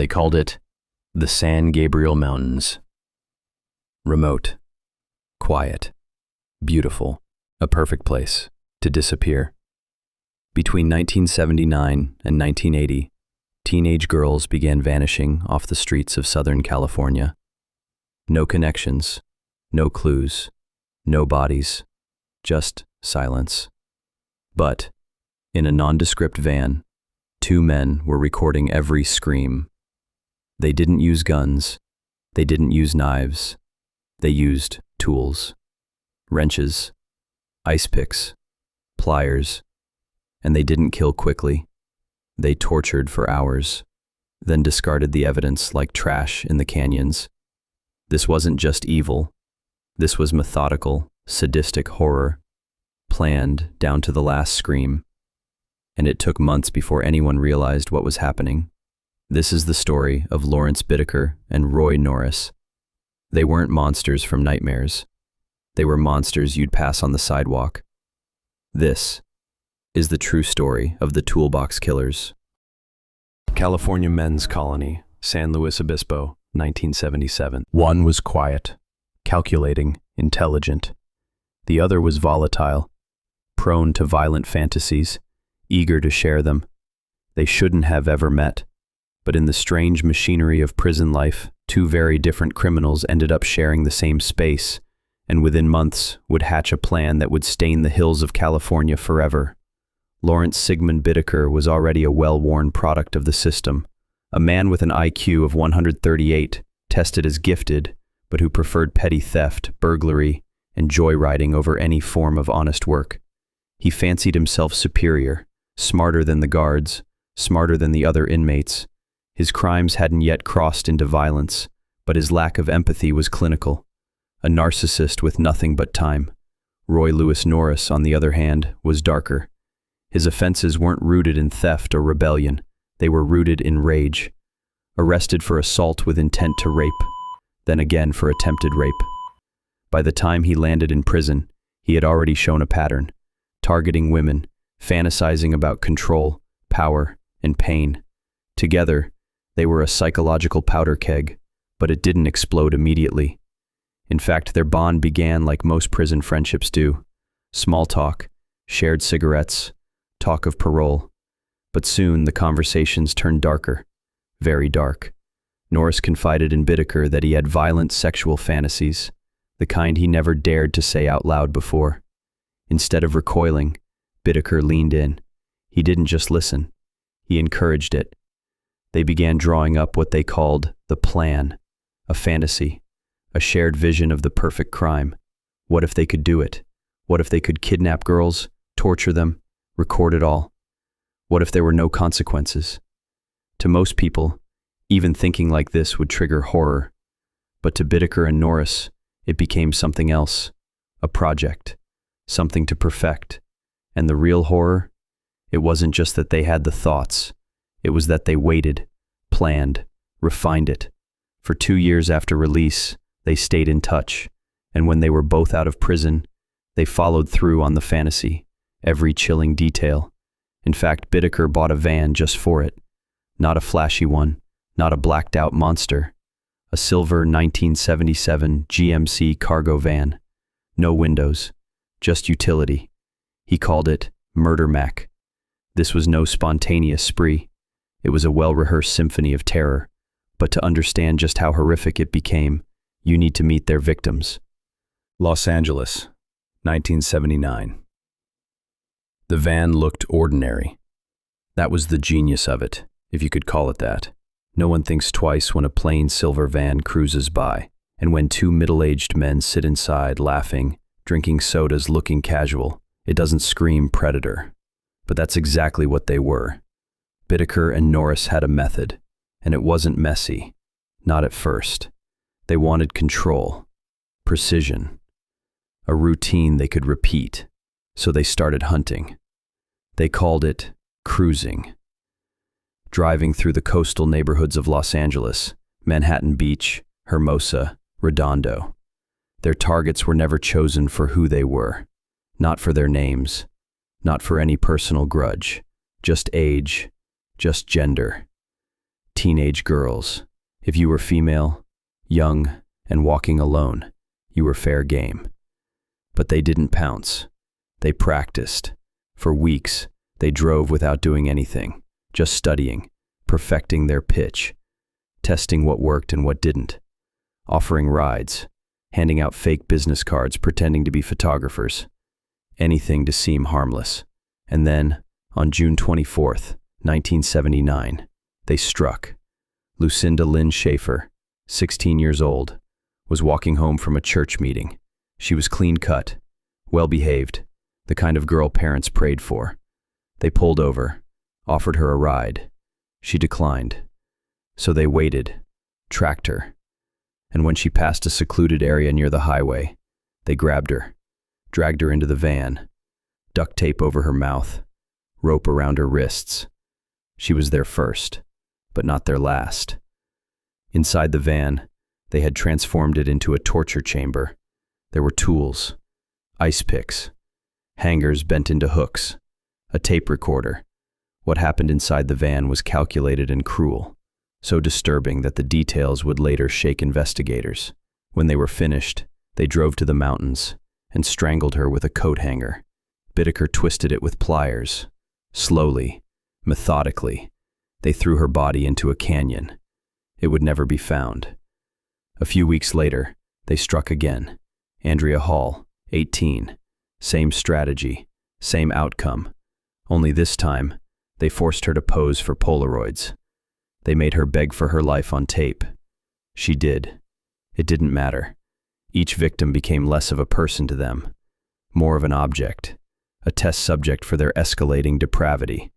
They called it the San Gabriel Mountains. Remote, quiet, beautiful, a perfect place to disappear. Between 1979 and 1980, teenage girls began vanishing off the streets of Southern California. No connections, no clues, no bodies, just silence. But, in a nondescript van, two men were recording every scream. They didn't use guns, they didn't use knives, they used tools, wrenches, ice picks, pliers, and they didn't kill quickly. They tortured for hours, then discarded the evidence like trash in the canyons. This wasn't just evil, this was methodical, sadistic horror, planned down to the last scream. And it took months before anyone realized what was happening. This is the story of Lawrence Bittaker and Roy Norris. They weren't monsters from nightmares. They were monsters you'd pass on the sidewalk. This is the true story of the Toolbox Killers. California Men's Colony, San Luis Obispo, 1977. One was quiet, calculating, intelligent. The other was volatile, prone to violent fantasies, eager to share them. They shouldn't have ever met. But in the strange machinery of prison life, two very different criminals ended up sharing the same space, and within months would hatch a plan that would stain the hills of California forever. Lawrence Sigmund Bittaker was already a well-worn product of the system, a man with an IQ of 138, tested as gifted, but who preferred petty theft, burglary, and joyriding over any form of honest work. He fancied himself superior, smarter than the guards, smarter than the other inmates. His crimes hadn't yet crossed into violence, but his lack of empathy was clinical. A narcissist with nothing but time. Roy Lewis Norris, on the other hand, was darker. His offenses weren't rooted in theft or rebellion. They were rooted in rage. Arrested for assault with intent to rape, then again for attempted rape. By the time he landed in prison, he had already shown a pattern, targeting women, fantasizing about control, power, and pain. Together, they were a psychological powder keg, but it didn't explode immediately. In fact, their bond began like most prison friendships do. Small talk, shared cigarettes, talk of parole. But soon the conversations turned darker, very dark. Norris confided in Bittaker that he had violent sexual fantasies, the kind he never dared to say out loud before. Instead of recoiling, Bittaker leaned in. He didn't just listen, he encouraged it. They began drawing up what they called the plan, a fantasy, a shared vision of the perfect crime. What if they could do it? What if they could kidnap girls, torture them, record it all? What if there were no consequences? To most people, even thinking like this would trigger horror. But to Bittaker and Norris, it became something else, a project, something to perfect. And the real horror? It wasn't just that they had the thoughts. It was that they waited, planned, refined it. For 2 years after release, they stayed in touch, and when they were both out of prison, they followed through on the fantasy, every chilling detail. In fact, Bittaker bought a van just for it. Not a flashy one, not a blacked-out monster. A silver 1977 GMC cargo van. No windows, just utility. He called it Murder Mac. This was no spontaneous spree. It was a well-rehearsed symphony of terror, but to understand just how horrific it became, you need to meet their victims. Los Angeles, 1979. The van looked ordinary. That was the genius of it, if you could call it that. No one thinks twice when a plain silver van cruises by, and when two middle-aged men sit inside laughing, drinking sodas, looking casual. It doesn't scream predator. But that's exactly what they were. Bittaker and Norris had a method, and it wasn't messy. Not at first. They wanted control, precision, a routine they could repeat, so they started hunting. They called it cruising. Driving through the coastal neighborhoods of Los Angeles, Manhattan Beach, Hermosa, Redondo. Their targets were never chosen for who they were, not for their names, not for any personal grudge, just age, just gender. teenage girls. If you were female, young, and walking alone, you were fair game. But they didn't pounce. They practiced. For weeks, they drove without doing anything, just studying, perfecting their pitch, testing what worked and what didn't, offering rides, handing out fake business cards pretending to be photographers, anything to seem harmless. And then, on June 24th, 1979, they struck. Lucinda Lynn Schaefer, 16 years old, was walking home from a church meeting. She was clean-cut, well-behaved, the kind of girl parents prayed for. They pulled over, offered her a ride. She declined. So they waited, tracked her, and when she passed a secluded area near the highway, they grabbed her, dragged her into the van, duct tape over her mouth, rope around her wrists. She was their first, but not their last. Inside the van, they had transformed it into a torture chamber. There were tools, ice picks, hangers bent into hooks, a tape recorder. What happened inside the van was calculated and cruel, so disturbing that the details would later shake investigators. When they were finished, they drove to the mountains and strangled her with a coat hanger. Bittaker twisted it with pliers. Slowly, methodically, they threw her body into a canyon. It would never be found. A few weeks later, they struck again. Andrea Hall, 18. Same strategy, same outcome. Only this time, they forced her to pose for Polaroids. They made her beg for her life on tape. She did. It didn't matter. Each victim became less of a person to them, more of an object, a test subject for their escalating depravity.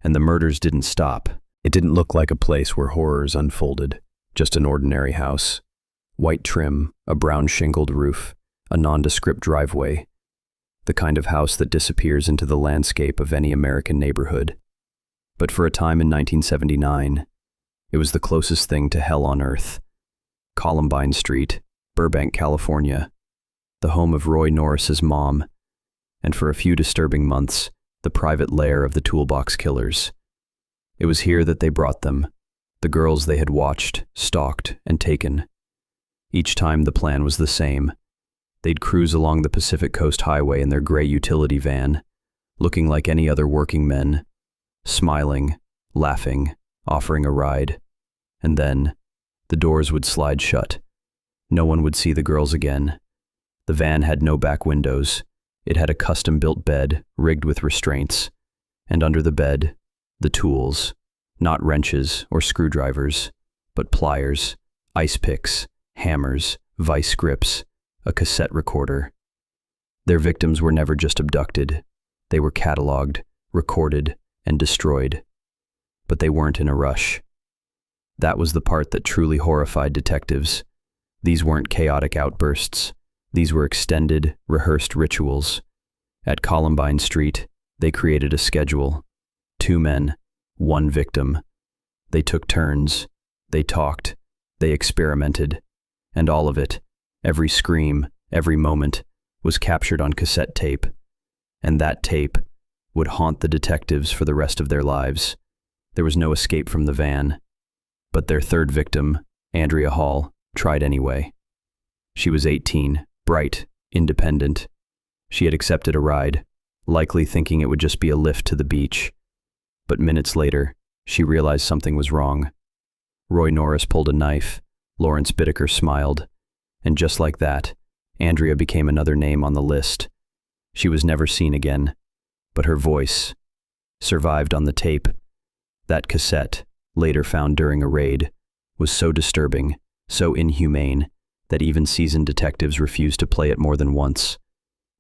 And the murders didn't stop. It didn't look like a place where horrors unfolded, just an ordinary house. White trim, a brown shingled roof, a nondescript driveway, the kind of house that disappears into the landscape of any American neighborhood. But for a time in 1979, it was the closest thing to hell on earth. Columbine Street, Burbank, California, the home of Roy Norris's mom, and for a few disturbing months, the private lair of the Toolbox Killers. It was here that they brought them, the girls they had watched, stalked, and taken. Each time the plan was the same. They'd cruise along the Pacific Coast Highway in their gray utility van, looking like any other working men, smiling, laughing, offering a ride. And then, the doors would slide shut. No one would see the girls again. The van had no back windows. It had a custom-built bed, rigged with restraints. And under the bed, the tools, not wrenches or screwdrivers, but pliers, ice picks, hammers, vice grips, a cassette recorder. Their victims were never just abducted. They were cataloged, recorded, and destroyed. But they weren't in a rush. That was the part that truly horrified detectives. These weren't chaotic outbursts. These were extended, rehearsed rituals. At Columbine Street, they created a schedule. 2 men, 1 victim. They took turns. They talked. They experimented. And all of it, every scream, every moment, was captured on cassette tape. And that tape would haunt the detectives for the rest of their lives. There was no escape from the van. But their third victim, Andrea Hall, tried anyway. She was 18, bright, independent. She had accepted a ride, likely thinking it would just be a lift to the beach. But minutes later, she realized something was wrong. Roy Norris pulled a knife. Lawrence Bittaker smiled. And just like that, Andrea became another name on the list. She was never seen again, but her voice survived on the tape. That cassette, later found during a raid, was so disturbing, so inhumane, that even seasoned detectives refused to play it more than once.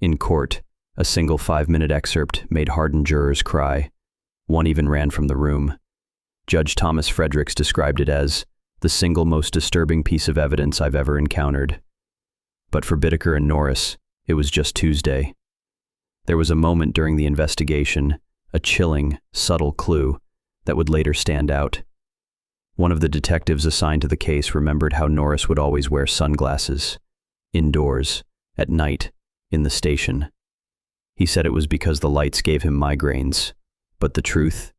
In court, a single 5-minute excerpt made hardened jurors cry. One even ran from the room. Judge Thomas Fredericks described it as the single most disturbing piece of evidence I've ever encountered. But for Bittaker and Norris, it was just Tuesday. There was a moment during the investigation, a chilling, subtle clue that would later stand out. One of the detectives assigned to the case remembered how Norris would always wear sunglasses, indoors, at night, in the station. He said it was because the lights gave him migraines, but the truth,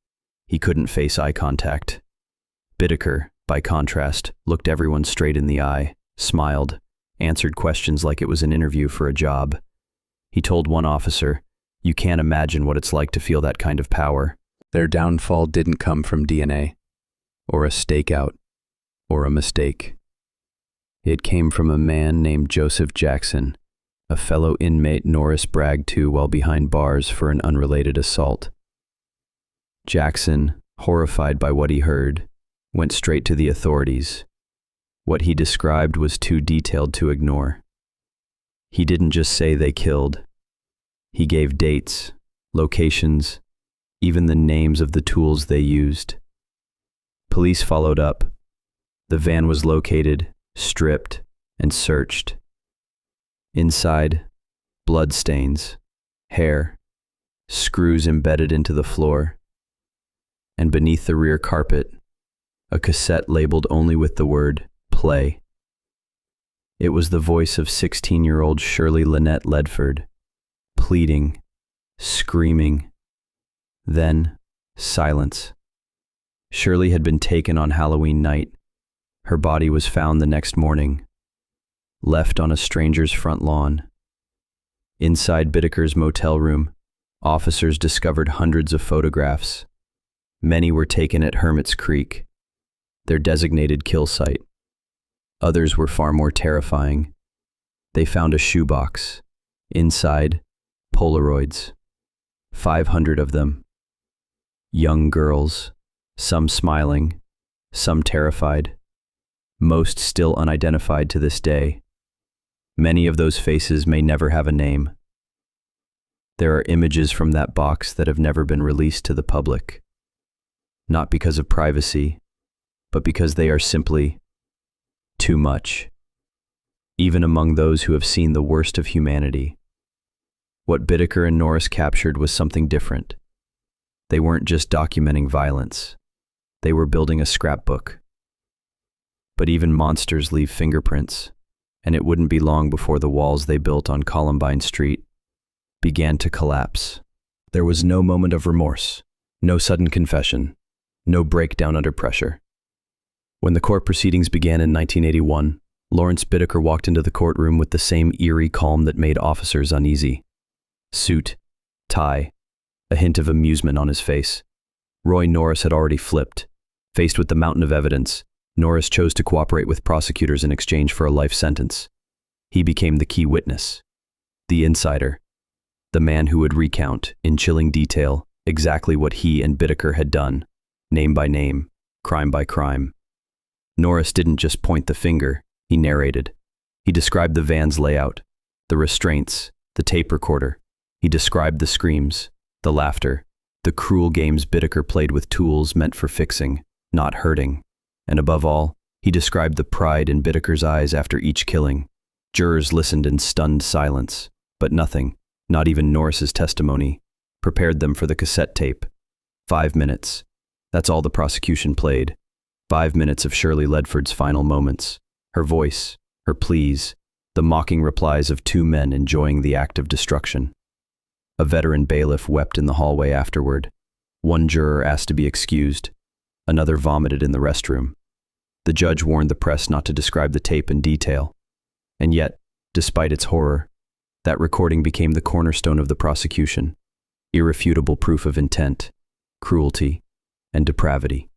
he couldn't face eye contact. Bittaker, by contrast, looked everyone straight in the eye, smiled, answered questions like it was an interview for a job. He told one officer, "You can't imagine what it's like to feel that kind of power." Their downfall didn't come from DNA, or a stakeout, or a mistake. It came from a man named Joseph Jackson, a fellow inmate Norris bragged to while behind bars for an unrelated assault. Jackson, horrified by what he heard, went straight to the authorities. What he described was too detailed to ignore. He didn't just say they killed. He gave dates, locations, even the names of the tools they used. Police followed up. The van was located, stripped, and searched. Inside, bloodstains, hair, screws embedded into the floor, and beneath the rear carpet, a cassette labeled only with the word "play." It was the voice of 16-year-old Shirley Lynette Ledford, pleading, screaming. Then, silence. Shirley had been taken on Halloween night. Her body was found the next morning, left on a stranger's front lawn. Inside Bittaker's motel room, officers discovered hundreds of photographs. Many were taken at Hermit's Creek, their designated kill site. Others were far more terrifying. They found a shoebox. Inside, Polaroids. 500 of them. Young girls, some smiling, some terrified, most still unidentified to this day. Many of those faces may never have a name. There are images from that box that have never been released to the public, not because of privacy, but because they are simply too much, even among those who have seen the worst of humanity. What Bittaker and Norris captured was something different. They weren't just documenting violence. They were building a scrapbook. But even monsters leave fingerprints, and it wouldn't be long before the walls they built on Columbine Street began to collapse. There was no moment of remorse, no sudden confession, no breakdown under pressure. When the court proceedings began in 1981, Lawrence Bittaker walked into the courtroom with the same eerie calm that made officers uneasy. Suit, tie, a hint of amusement on his face. Roy Norris had already flipped. Faced with the mountain of evidence, Norris chose to cooperate with prosecutors in exchange for a life sentence. He became the key witness, the insider, the man who would recount, in chilling detail, exactly what he and Bittaker had done, name by name, crime by crime. Norris didn't just point the finger, he narrated. He described the van's layout, the restraints, the tape recorder. He described the screams, the laughter, the cruel games Bittaker played with tools meant for fixing, not hurting. And above all, he described the pride in Bittaker's eyes after each killing. Jurors listened in stunned silence, but nothing, not even Norris's testimony, prepared them for the cassette tape. 5 minutes. That's all the prosecution played. 5 minutes of Shirley Ledford's final moments. Her voice, her pleas, the mocking replies of two men enjoying the act of destruction. A veteran bailiff wept in the hallway afterward. One juror asked to be excused. Another vomited in the restroom. The judge warned the press not to describe the tape in detail. And yet, despite its horror, that recording became the cornerstone of the prosecution, irrefutable proof of intent, cruelty, and depravity.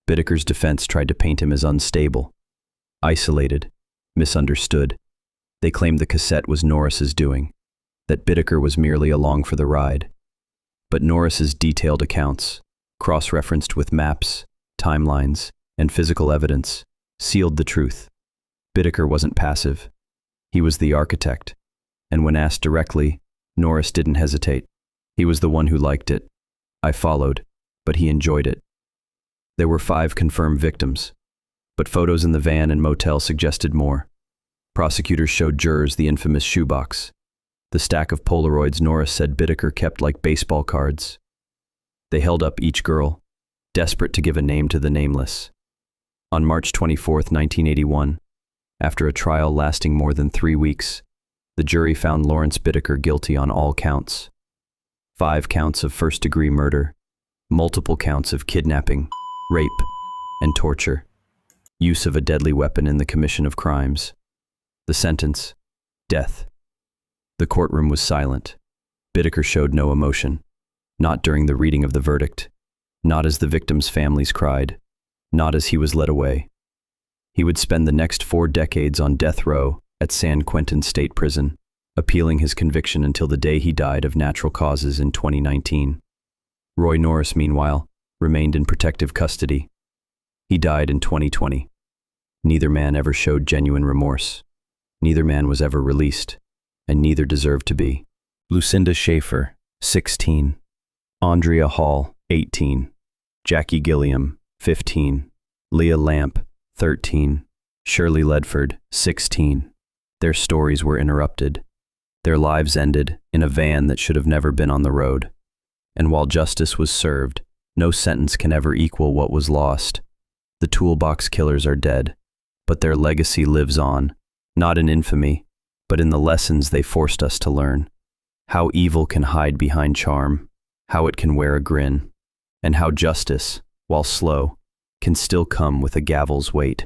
Bittaker's defense tried to paint him as unstable, isolated, misunderstood. They claimed the cassette was Norris's doing, that Bittaker was merely along for the ride. But Norris's detailed accounts, cross-referenced with maps, timelines, and physical evidence, sealed the truth. Bittaker wasn't passive. He was the architect. And when asked directly, Norris didn't hesitate. He was the one who liked it. I followed, but he enjoyed it. There were 5 confirmed victims, but photos in the van and motel suggested more. Prosecutors showed jurors the infamous shoebox, the stack of Polaroids Norris said Bittaker kept like baseball cards. They held up each girl, desperate to give a name to the nameless. On March 24, 1981, after a trial lasting more than 3 weeks, the jury found Lawrence Bittaker guilty on all counts. 5 counts of first-degree murder, multiple counts of kidnapping, rape, and torture. Use of a deadly weapon in the commission of crimes. The sentence: death. The courtroom was silent. Bittaker showed no emotion, not during the reading of the verdict, not as the victims' families cried, not as he was led away. He would spend the next 4 decades on death row at San Quentin State Prison, appealing his conviction until the day he died of natural causes in 2019. Roy Norris, meanwhile, remained in protective custody. He died in 2020. Neither man ever showed genuine remorse. Neither man was ever released, and neither deserved to be. Lucinda Schaefer, 16. Andrea Hall, 18. Jackie Gilliam, 15. Leah Lamp, 13. Shirley Ledford, 16. Their stories were interrupted. Their lives ended in a van that should have never been on the road. And while justice was served, no sentence can ever equal what was lost. The Toolbox Killers are dead, but their legacy lives on, not in infamy, but in the lessons they forced us to learn. How evil can hide behind charm, how it can wear a grin, and how justice, while slow, can still come with a gavel's weight.